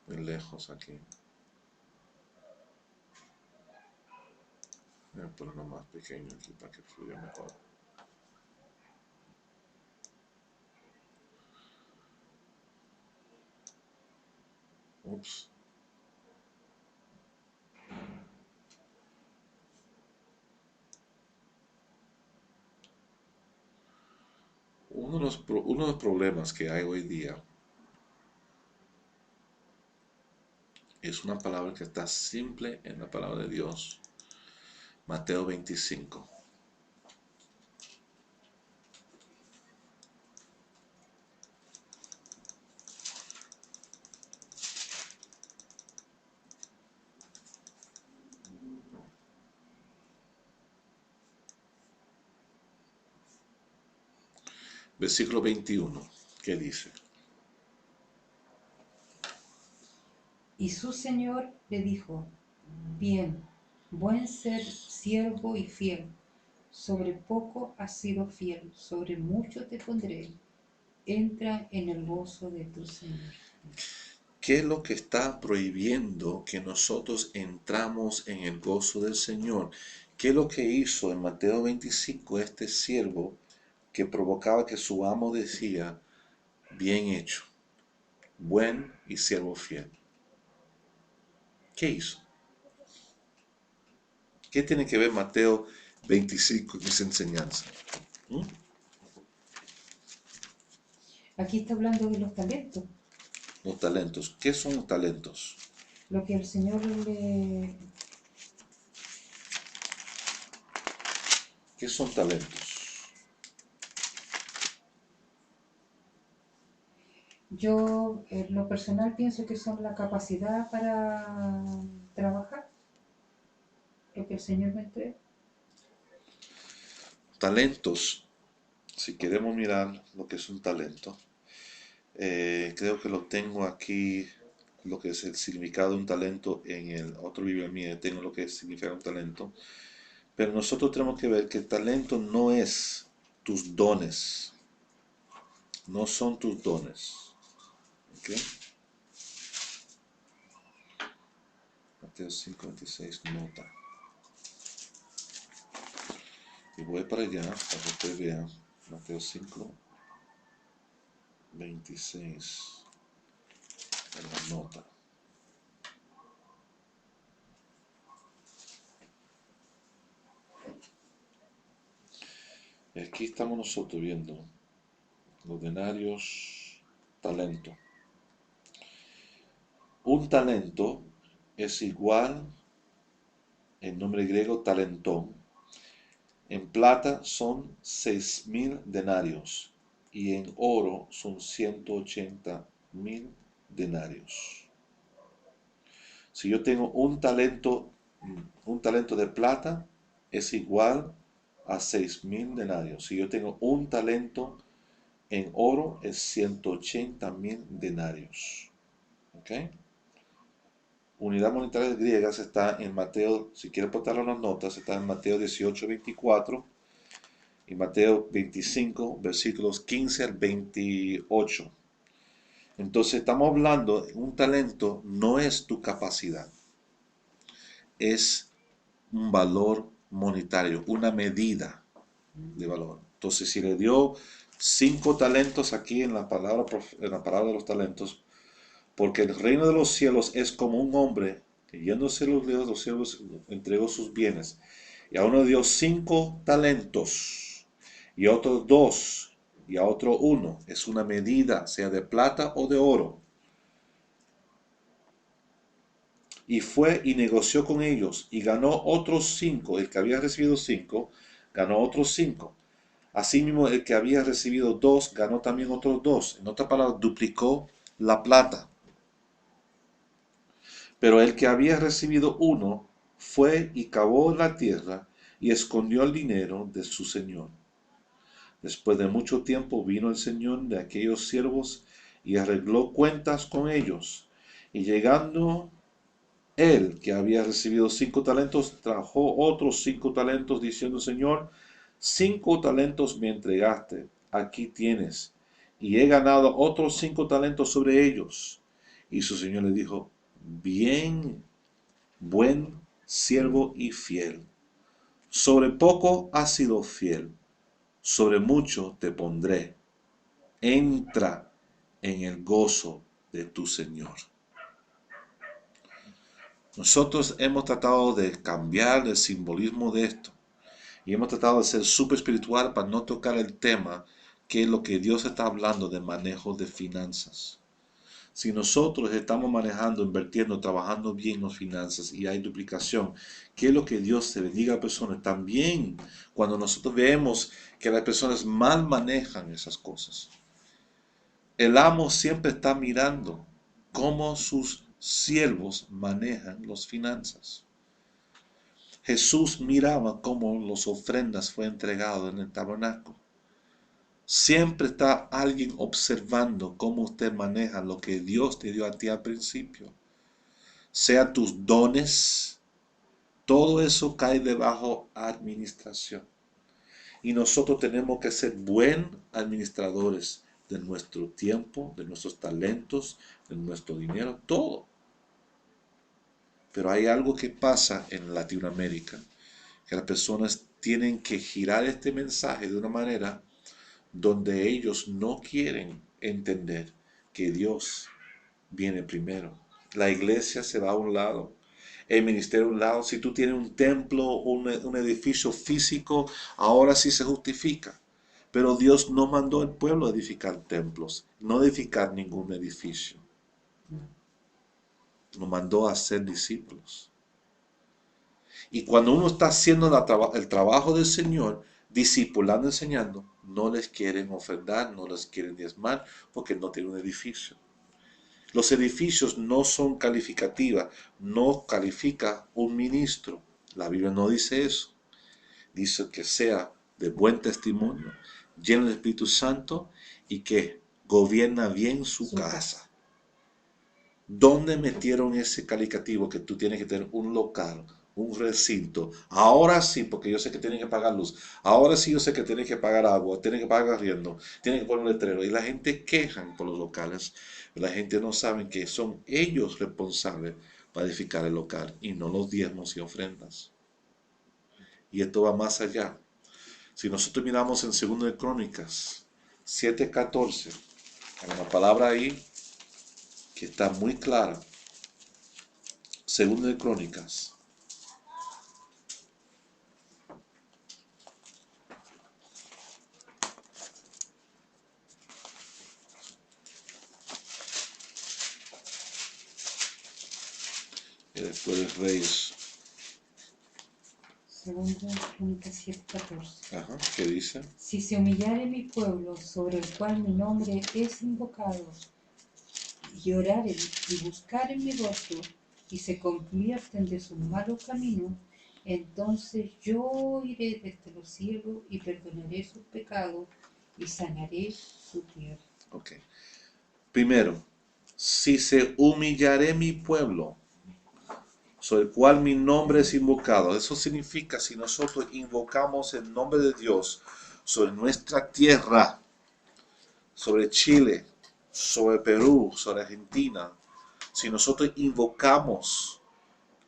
muy lejos aquí. Voy a ponerlo más pequeño aquí para que fluya mejor. Ups. Uno de los problemas que hay hoy día es una palabra que está simple en la palabra de Dios. Mateo 25. Versículo 21, ¿qué dice? Y su señor le dijo: bien, buen siervo y fiel. Sobre poco has sido fiel, sobre mucho te pondré. Entra en el gozo de tu Señor. ¿Qué es lo que está prohibiendo que nosotros entramos en el gozo del Señor? ¿Qué es lo que hizo en Mateo 25 este siervo que provocaba que su amo decía, bien hecho, buen y siervo fiel? ¿Qué hizo? ¿Qué tiene que ver Mateo 25 con esa enseñanza? ¿Mm? Aquí está hablando de los talentos. Los talentos. ¿Qué son los talentos? Lo que el Señor le... ¿Qué son talentos? Yo, en lo personal, pienso que son la capacidad para trabajar, lo que el Señor me entrega. Talentos. Si queremos mirar lo que es un talento, creo que lo tengo aquí, lo que es el significado de un talento en el otro Biblia mía, tengo lo que significa un talento. Pero nosotros tenemos que ver que el talento no es tus dones, no son tus dones. ¿Ok? Mateo 5:26, nota. Y voy para allá para que usted vea Mateo 5:26 en la nota. Y aquí estamos nosotros viendo los denarios, talento. Un talento es igual, en nombre griego, talentón. En plata son 6.000 denarios y en oro son 180.000 denarios. Si yo tengo un talento de plata es igual a 6.000 denarios. Si yo tengo un talento en oro es 180.000 denarios. ¿Ok? Unidad monetaria griega está en Mateo, si quiere apuntarlo en las notas, está en Mateo 18:24 y Mateo 25, versículos 15 al 28. Entonces estamos hablando, un talento no es tu capacidad, es un valor monetario, una medida de valor. Entonces, si le dio 5 talentos aquí en la palabra de los talentos, porque el reino de los cielos es como un hombre que yéndose los lejos de los cielos entregó sus bienes. Y a uno dio 5 talentos, y a otro 2, y a otro 1. Es una medida, sea de plata o de oro. Y fue y negoció con ellos, y ganó otros 5. El que había recibido 5, ganó otros 5. Asimismo, el que había recibido 2, ganó también otros 2. En otras palabras, duplicó la plata. Pero el que había recibido 1 fue y cavó en la tierra y escondió el dinero de su señor. Después de mucho tiempo vino el señor de aquellos siervos y arregló cuentas con ellos. Y llegando él, que había recibido 5 talentos, trajo otros 5 talentos, diciendo: Señor, 5 talentos me entregaste, aquí tienes, y he ganado otros 5 talentos sobre ellos. Y su señor le dijo: Bien, buen siervo y fiel. Sobre poco has sido fiel, sobre mucho te pondré. Entra en el gozo de tu Señor. Nosotros hemos tratado de cambiar el simbolismo de esto y hemos tratado de ser súper espiritual para no tocar el tema que es lo que Dios está hablando de manejo de finanzas. Si nosotros estamos manejando, invirtiendo, trabajando bien las finanzas y hay duplicación, ¿qué es lo que Dios se bendiga a personas? También cuando nosotros vemos que las personas mal manejan esas cosas, el amo siempre está mirando cómo sus siervos manejan las finanzas. Jesús miraba cómo las ofrendas fue entregado en el tabernáculo. Siempre está alguien observando cómo usted maneja lo que Dios te dio a ti al principio. Sea tus dones, todo eso cae debajo administración. Y nosotros tenemos que ser buenos administradores de nuestro tiempo, de nuestros talentos, de nuestro dinero, todo. Pero hay algo que pasa en Latinoamérica, que las personas tienen que girar este mensaje de una manera donde ellos no quieren entender que Dios viene primero. La iglesia se va a un lado, el ministerio a un lado. Si tú tienes un templo, un edificio físico, ahora sí se justifica. Pero Dios no mandó al pueblo a edificar templos, no edificar ningún edificio. Nos mandó a ser discípulos. Y cuando uno está haciendo el trabajo del Señor, discipulando, enseñando, no les quieren ofrendar, no les quieren diezmar, porque no tienen un edificio. Los edificios no son calificativas, no califica un ministro. La Biblia no dice eso. Dice que sea de buen testimonio, lleno del Espíritu Santo y que gobierna bien su casa. ¿Dónde metieron ese calificativo que tú tienes que tener un local, un recinto? Ahora sí, porque yo sé que tienen que pagar luz. Ahora sí yo sé que tienen que pagar agua, tienen que pagar arriendo, tienen que poner un letrero. Y la gente quejan por los locales. La gente no sabe que son ellos responsables para edificar el local y no los diezmos y ofrendas. Y esto va más allá. Si nosotros miramos en 2 de Crónicas 7:14, hay una palabra ahí que está muy clara. 2 de Crónicas. Y después de Reyes. Segunda Crónicas 7:14. Ajá, ¿qué dice? Si se humillare mi pueblo, sobre el cual mi nombre es invocado, y oraren y buscaren mi rostro, y se convierten de su malo camino, entonces yo iré desde los cielos y perdonaré sus pecados y sanaré su tierra. Ok. Primero, si se humillaré mi pueblo, sobre el cual mi nombre es invocado. Eso significa si nosotros invocamos el nombre de Dios sobre nuestra tierra, sobre Chile, sobre Perú, sobre Argentina, si nosotros invocamos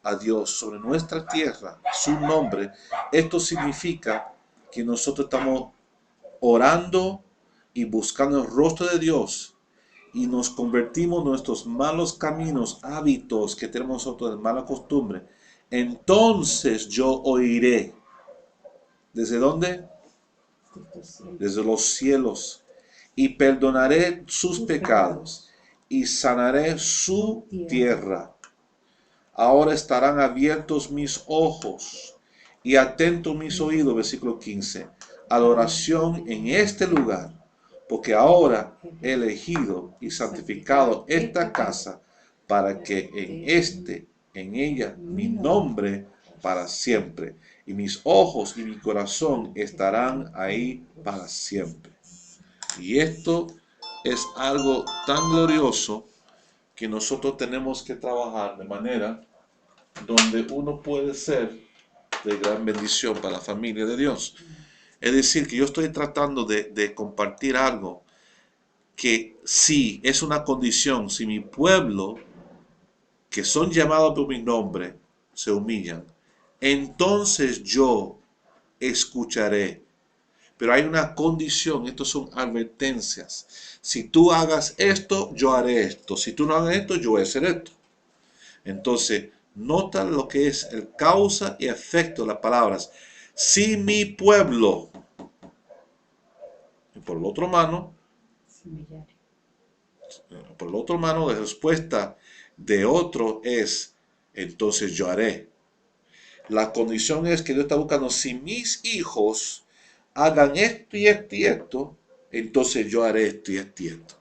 a Dios sobre nuestra tierra, su nombre, esto significa que nosotros estamos orando y buscando el rostro de Dios, y nos convertimos en nuestros malos caminos, hábitos que tenemos nosotros de mala costumbre, entonces yo oiré. ¿Desde dónde? Desde los cielos, y perdonaré sus pecados y sanaré su tierra. Ahora estarán abiertos mis ojos y atentos mis oídos, versículo 15, a la oración en este lugar, porque ahora he elegido y santificado esta casa para que en ella, mi nombre para siempre, y mis ojos y mi corazón estarán ahí para siempre. Y esto es algo tan glorioso que nosotros tenemos que trabajar de manera donde uno puede ser de gran bendición para la familia de Dios. Es decir, que yo estoy tratando de compartir algo que sí es una condición. Si mi pueblo, que son llamados por mi nombre, se humillan, entonces yo escucharé. Pero hay una condición, estas son advertencias. Si tú hagas esto, yo haré esto. Si tú no hagas esto, yo voy a hacer esto. Entonces, nota lo que es el causa y efecto de las palabras. Si mi pueblo, y por la otra mano, la respuesta de otro es, entonces yo haré. La condición es que Dios está buscando, si mis hijos hagan esto y esto y esto, entonces yo haré esto y esto y esto.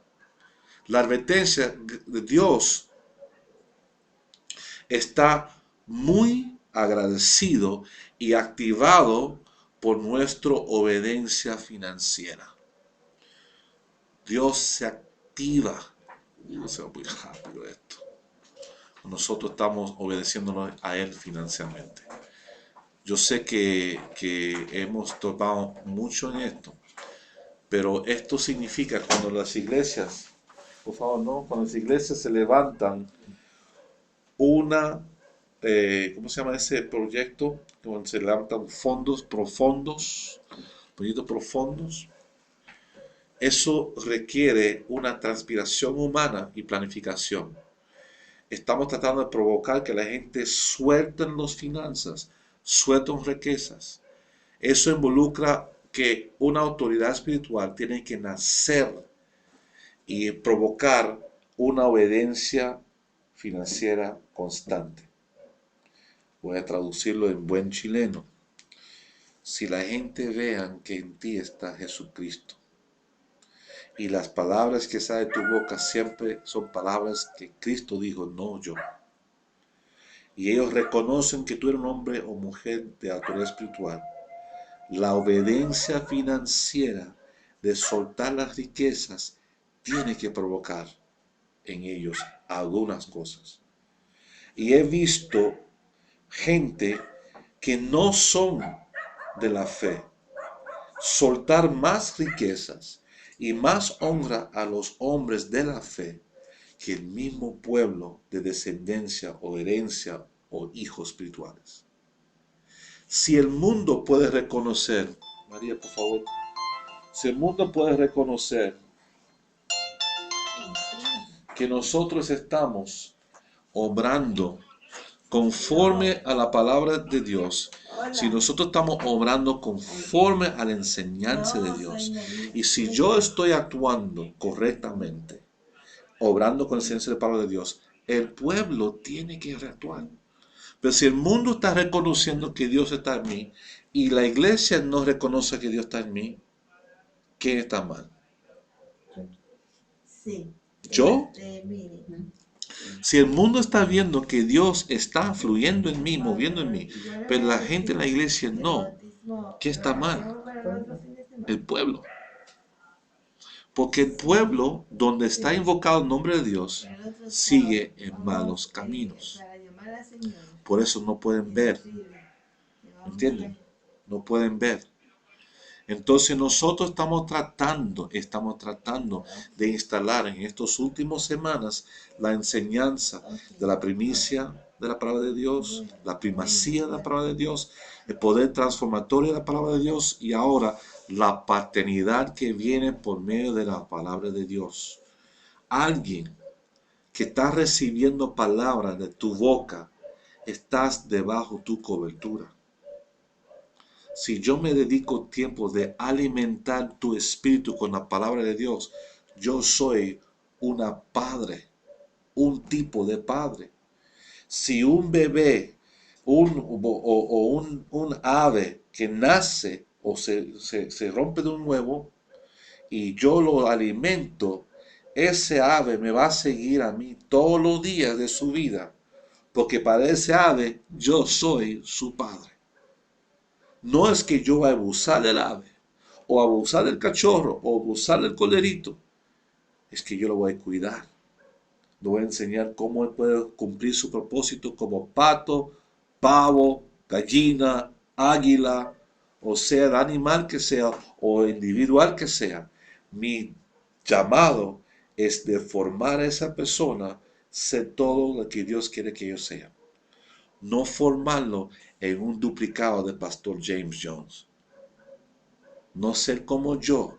La advertencia de Dios está muy agradecido y activado por nuestra obediencia financiera. Dios se activa. No se va muy rápido esto. Nosotros estamos obedeciéndonos a Él financieramente. Yo sé que hemos tocado mucho en esto, pero esto significa cuando las iglesias, por favor, no, cuando las iglesias se levantan una, ¿cómo se llama ese proyecto? Cuando se levantan fondos profundos, proyectos profundos. Eso requiere una transpiración humana y planificación. Estamos tratando de provocar que la gente suelte las finanzas, suelten riquezas. Eso involucra que una autoridad espiritual tiene que nacer y provocar una obediencia financiera constante. Voy a traducirlo en buen chileno. Si la gente vean que en ti está Jesucristo y las palabras que salen de tu boca siempre son palabras que Cristo dijo, no yo. Y ellos reconocen que tú eres un hombre o mujer de autoridad espiritual. La obediencia financiera de soltar las riquezas tiene que provocar en ellos algunas cosas. Y he visto gente que no son de la fe soltar más riquezas y más honra a los hombres de la fe que el mismo pueblo de descendencia o herencia o hijos espirituales. Si el mundo puede reconocer, María, por favor, si el mundo puede reconocer que nosotros estamos obrando conforme a la palabra de Dios, si nosotros estamos obrando conforme a la enseñanza de Dios, y si yo estoy actuando correctamente, obrando con la enseñanza de la palabra de Dios, el pueblo tiene que actuar. Pero si el mundo está reconociendo que Dios está en mí y la iglesia no reconoce que Dios está en mí, ¿quién está mal? Sí. ¿Yo? Si el mundo está viendo que Dios está fluyendo en mí, moviendo en mí, pero la gente en la iglesia no, ¿qué está mal? El pueblo. Porque el pueblo, donde está invocado el nombre de Dios, sigue en malos caminos. Por eso no pueden ver. ¿Entienden? No pueden ver. Entonces nosotros estamos tratando de instalar en estas últimas semanas la enseñanza de la primicia de la palabra de Dios, la primacía de la palabra de Dios, el poder transformatorio de la palabra de Dios y ahora la paternidad que viene por medio de la palabra de Dios. Alguien que está recibiendo palabras de tu boca, estás debajo tu cobertura. Si yo me dedico tiempo de alimentar tu espíritu con la palabra de Dios, yo soy una padre, un tipo de padre. Si un bebé un ave que nace o se rompe de un huevo y yo lo alimento, ese ave me va a seguir a mí todos los días de su vida, porque para ese ave yo soy su padre. No es que yo voy a abusar del ave, o abusar del cachorro, o abusar del colerito. Es que yo lo voy a cuidar. Le voy a enseñar cómo él puede cumplir su propósito como pato, pavo, gallina, águila, o sea, el animal que sea, o individual que sea. Mi llamado es de formar a esa persona, ser todo lo que Dios quiere que yo sea. No formarlo en un duplicado de Pastor James Jones. No ser como yo,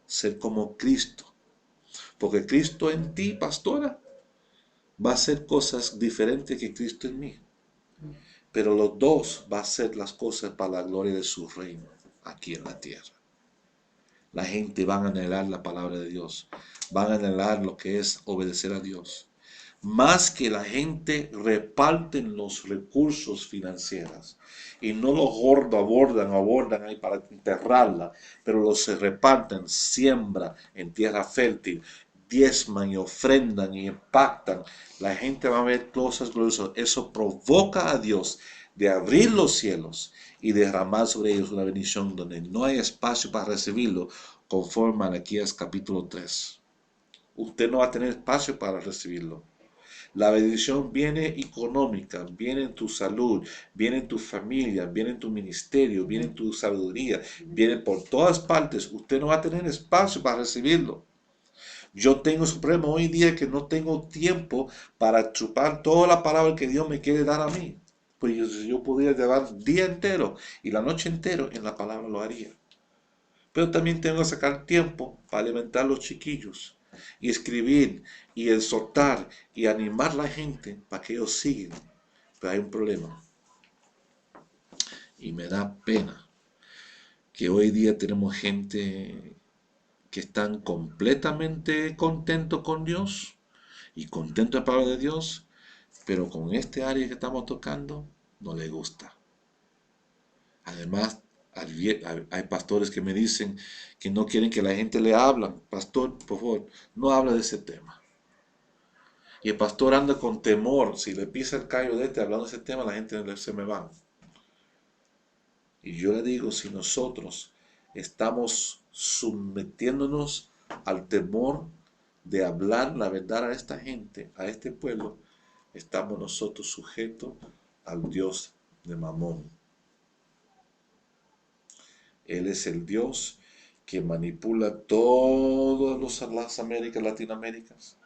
ser como Cristo. Porque Cristo en ti, pastora, va a hacer cosas diferentes que Cristo en mí. Pero los dos va a hacer las cosas para la gloria de su reino aquí en la tierra. La gente va a anhelar la palabra de Dios. Van a anhelar lo que es obedecer a Dios. Más que la gente reparten los recursos financieros y no los abordan ahí para enterrarla, pero los se reparten, siembra en tierra fértil, diezman y ofrendan y impactan. La gente va a ver cosas gloriosas. Eso provoca a Dios de abrir los cielos y derramar sobre ellos una bendición donde no hay espacio para recibirlo, conforme a Malaquías capítulo 3. Usted no va a tener espacio para recibirlo. La bendición viene económica, viene en tu salud, viene en tu familia, viene en tu ministerio, viene en tu sabiduría, viene por todas partes. Usted no va a tener espacio para recibirlo. Yo tengo supremo hoy día que no tengo tiempo para chupar toda la palabra que Dios me quiere dar a mí. Pues yo podría llevar el día entero y la noche entera en la palabra lo haría. Pero también tengo que sacar tiempo para alimentar a los chiquillos y escribir y exhortar y animar a la gente para que ellos sigan. Pero hay un problema. Y me da pena que hoy día tenemos gente que están completamente contentos con Dios y contentos de la palabra de Dios, pero con este área que estamos tocando no les gusta. Además, hay pastores que me dicen que no quieren que la gente le hable. Pastor, por favor, no habla de ese tema. Y el pastor anda con temor. Si le pisa el callo de hablando de ese tema, la gente se me va. Y yo le digo, si nosotros estamos sometiéndonos al temor de hablar la verdad a esta gente, a este pueblo, estamos nosotros sujetos al Dios de Mamón. Él es el Dios que manipula todas las Américas, Latinoaméricas.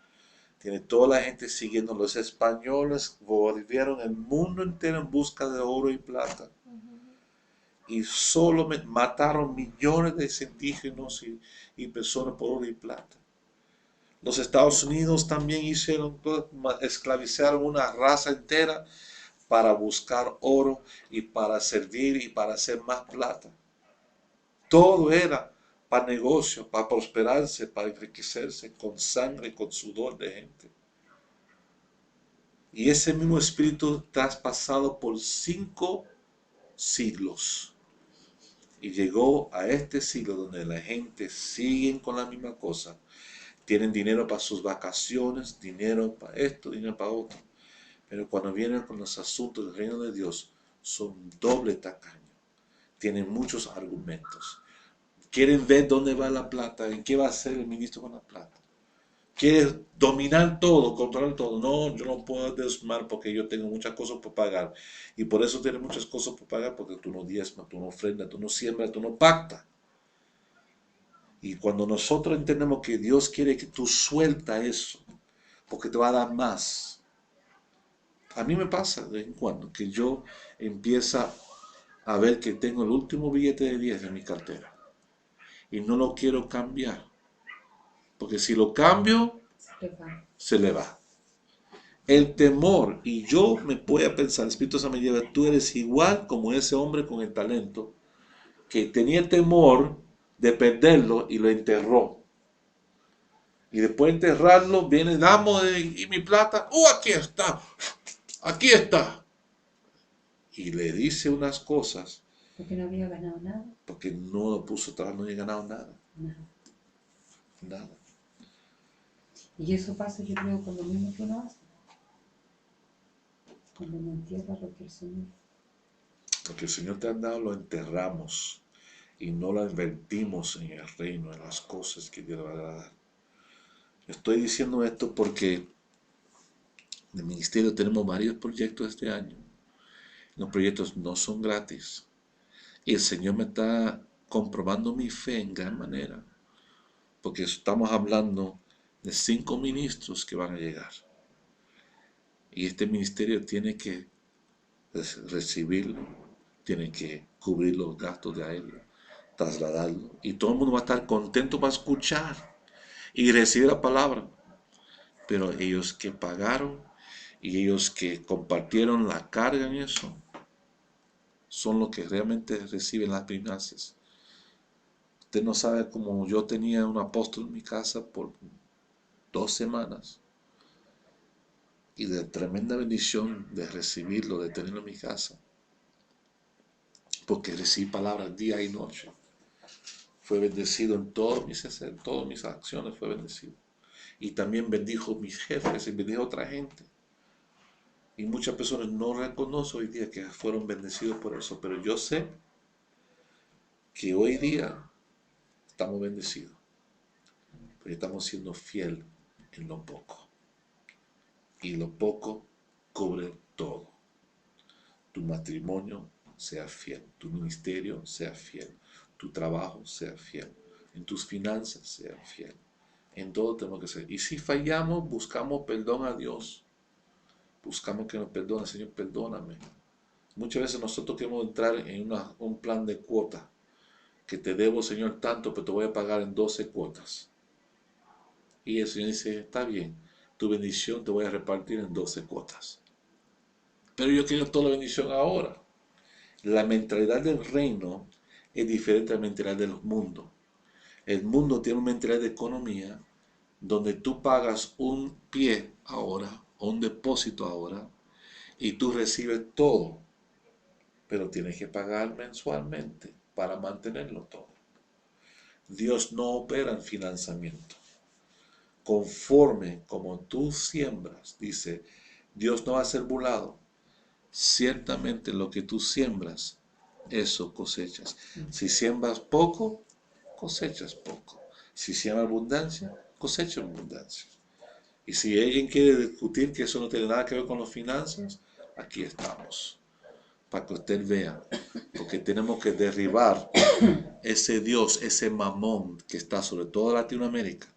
Tiene toda la gente siguiendo. Los españoles volvieron el mundo entero en busca de oro y plata. Y solo mataron millones de indígenas y personas por oro y plata. Los Estados Unidos también esclavizaron una raza entera para buscar oro y para servir y para hacer más plata. Todo era para negocio, para prosperarse, para enriquecerse con sangre, con sudor de gente. Y ese mismo espíritu traspasado por 5 siglos. Y llegó a este siglo donde la gente sigue con la misma cosa. Tienen dinero para sus vacaciones, dinero para esto, dinero para otro. Pero cuando vienen con los asuntos del reino de Dios, son doble tacaño. Tienen muchos argumentos. Quieren ver dónde va la plata, en qué va a hacer el ministro con la plata. Quiere dominar todo, controlar todo. No, yo no puedo desmar porque yo tengo muchas cosas por pagar. Y por eso tienes muchas cosas por pagar porque tú no diezmas, tú no ofrendas, tú no siembras, tú no pactas. Y cuando nosotros entendemos que Dios quiere que tú sueltas eso, porque te va a dar más. A mí me pasa de vez en cuando que yo empiezo a ver que tengo el último billete de 10 en mi cartera y no lo quiero cambiar, porque si lo cambio, Se te va. se le va. El temor, y yo me puedo pensar, el Espíritu Santo me lleva, tú eres igual como ese hombre con el talento, que tenía temor de perderlo y lo enterró. Y después de enterrarlo, viene el amo y mi plata, aquí está, aquí está. Y le dice unas cosas, Porque no había ganado nada. porque no lo puso a trabajar, no había ganado nada, Nada. nada. Y eso pasa, yo creo, con lo mismo que uno hace. Cuando no entierra lo que el Señor. Lo que el Señor te ha dado lo enterramos y no lo invertimos en el reino, en las cosas que Dios le va a dar. Estoy diciendo esto porque en el ministerio tenemos varios proyectos este año. Los proyectos no son gratis. Y el Señor me está comprobando mi fe en gran manera. Porque estamos hablando de 5 ministros que van a llegar. Y este ministerio tiene que recibirlo, tiene que cubrir los gastos de aéreo, trasladarlo. Y todo el mundo va a estar contento para escuchar y recibir la palabra. Pero ellos que pagaron y ellos que compartieron la carga en eso, son los que realmente reciben las primicias. Usted no sabe cómo yo tenía un apóstol en mi casa por 2 semanas y de tremenda bendición de recibirlo, de tenerlo en mi casa, porque recibí palabras día y noche. Fue bendecido en todas mis acciones, fue bendecido. Y también bendijo mis jefes y bendijo a otra gente. Y muchas personas no reconocen hoy día que fueron bendecidos por eso, pero yo sé que hoy día estamos bendecidos, pero estamos siendo fieles en lo poco. Y lo poco cubre todo. Tu matrimonio sea fiel, tu ministerio sea fiel, tu trabajo sea fiel, en tus finanzas sea fiel. En todo tenemos que ser. Y si fallamos, buscamos perdón a Dios. Buscamos que nos perdone. Señor, perdóname. Muchas veces nosotros queremos entrar en un plan de cuota, que te debo, Señor, tanto, pero te voy a pagar en 12 cuotas. Y el Señor dice, está bien, tu bendición te voy a repartir en 12 cuotas. Pero yo quiero toda la bendición ahora. La mentalidad del reino es diferente a la mentalidad del mundo. El mundo tiene una mentalidad de economía donde tú pagas un pie ahora o un depósito ahora y tú recibes todo, pero tienes que pagar mensualmente para mantenerlo todo. Dios no opera en financiamiento. Conforme como tú siembras, dice, Dios no va a ser burlado. Ciertamente lo que tú siembras, eso cosechas. Si siembras poco, cosechas poco. Si siembras abundancia, cosechas abundancia. Y si alguien quiere discutir que eso no tiene nada que ver con las finanzas, aquí estamos, para que usted vea, porque tenemos que derribar ese Dios, ese mamón que está sobre toda Latinoamérica.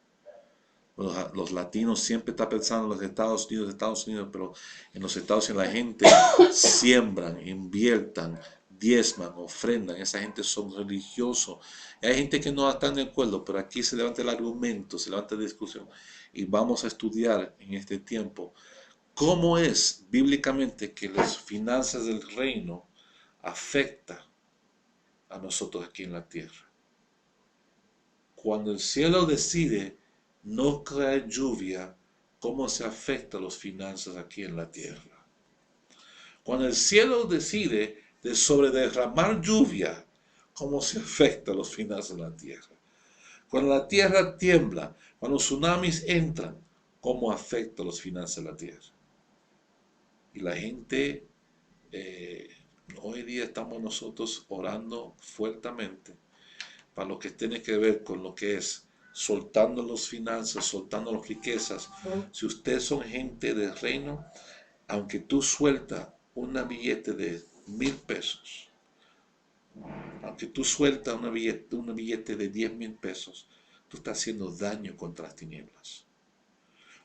Los latinos siempre están pensando en los Estados Unidos, pero en los Estados Unidos la gente siembran, inviertan, diezman, ofrendan. Esa gente son religiosos. Hay gente que no están de acuerdo, pero aquí se levanta el argumento, se levanta la discusión. Y vamos a estudiar en este tiempo cómo es bíblicamente que las finanzas del reino afectan a nosotros aquí en la tierra. Cuando el cielo decide no caer lluvia, ¿cómo se afecta las finanzas aquí en la tierra? Cuando el cielo decide de sobrederramar lluvia, ¿cómo se afecta las finanzas de la tierra? Cuando la tierra tiembla, cuando los tsunamis entran, ¿cómo afecta las finanzas de la tierra? Y la gente, hoy día estamos nosotros orando fuertemente para lo que tiene que ver con lo que es soltando las finanzas, soltando las riquezas. Si ustedes son gente del reino, aunque tú sueltas una billete de 1,000 pesos, aunque tú sueltas una billete de 10,000 pesos, tú estás haciendo daño contra las tinieblas.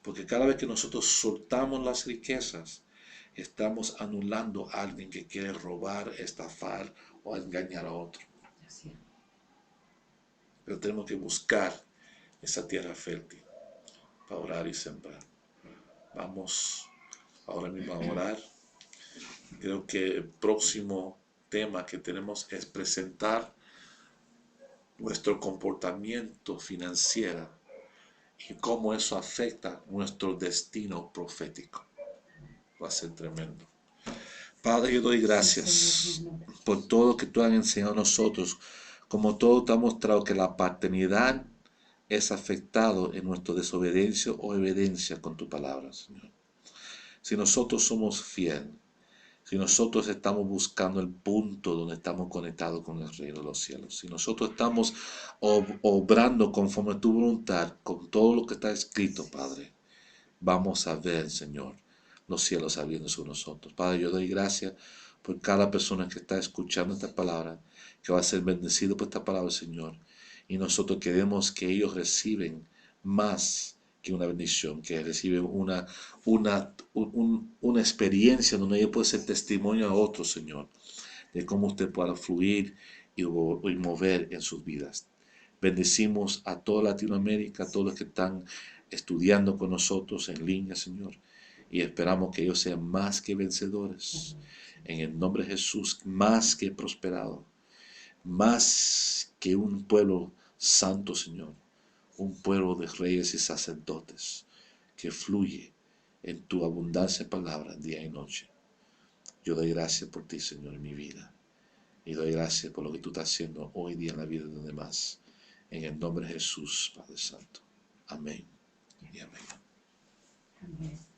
Porque cada vez que nosotros soltamos las riquezas, estamos anulando a alguien que quiere robar, estafar o engañar a otro. Así es. Pero tenemos que buscar esa tierra fértil para orar y sembrar. Vamos ahora mismo a orar. Creo que el próximo tema que tenemos es presentar nuestro comportamiento financiero y cómo eso afecta nuestro destino profético. Va a ser tremendo. Padre, yo doy Sí, gracias Señor, en el nombre de por Jesús. todo lo que tú has enseñado a nosotros. Como todo te ha mostrado que la paternidad es afectado en nuestra desobediencia o obediencia con tu palabra, Señor. Si nosotros somos fieles, si nosotros estamos buscando el punto donde estamos conectados con el reino de los cielos, si nosotros estamos obrando conforme a tu voluntad, con todo lo que está escrito, Padre, vamos a ver, Señor, los cielos abriendo sobre nosotros. Padre, yo doy gracias por cada persona que está escuchando esta palabra, que va a ser bendecido por esta palabra, Señor. Y nosotros queremos que ellos reciben más que una bendición, que reciben una experiencia donde ellos pueden ser testimonio a otros, Señor, de cómo usted pueda fluir y mover en sus vidas. Bendecimos a toda Latinoamérica, a todos los que están estudiando con nosotros en línea, Señor. Y esperamos que ellos sean más que vencedores. En el nombre de Jesús, más que prosperado. Más que un pueblo santo, Señor. Un pueblo de reyes y sacerdotes que fluye en tu abundancia de palabras día y noche. Yo doy gracias por ti, Señor, en mi vida. Y doy gracias por lo que tú estás haciendo hoy día en la vida de los demás. En el nombre de Jesús, Padre Santo. Amén y amén. Amén.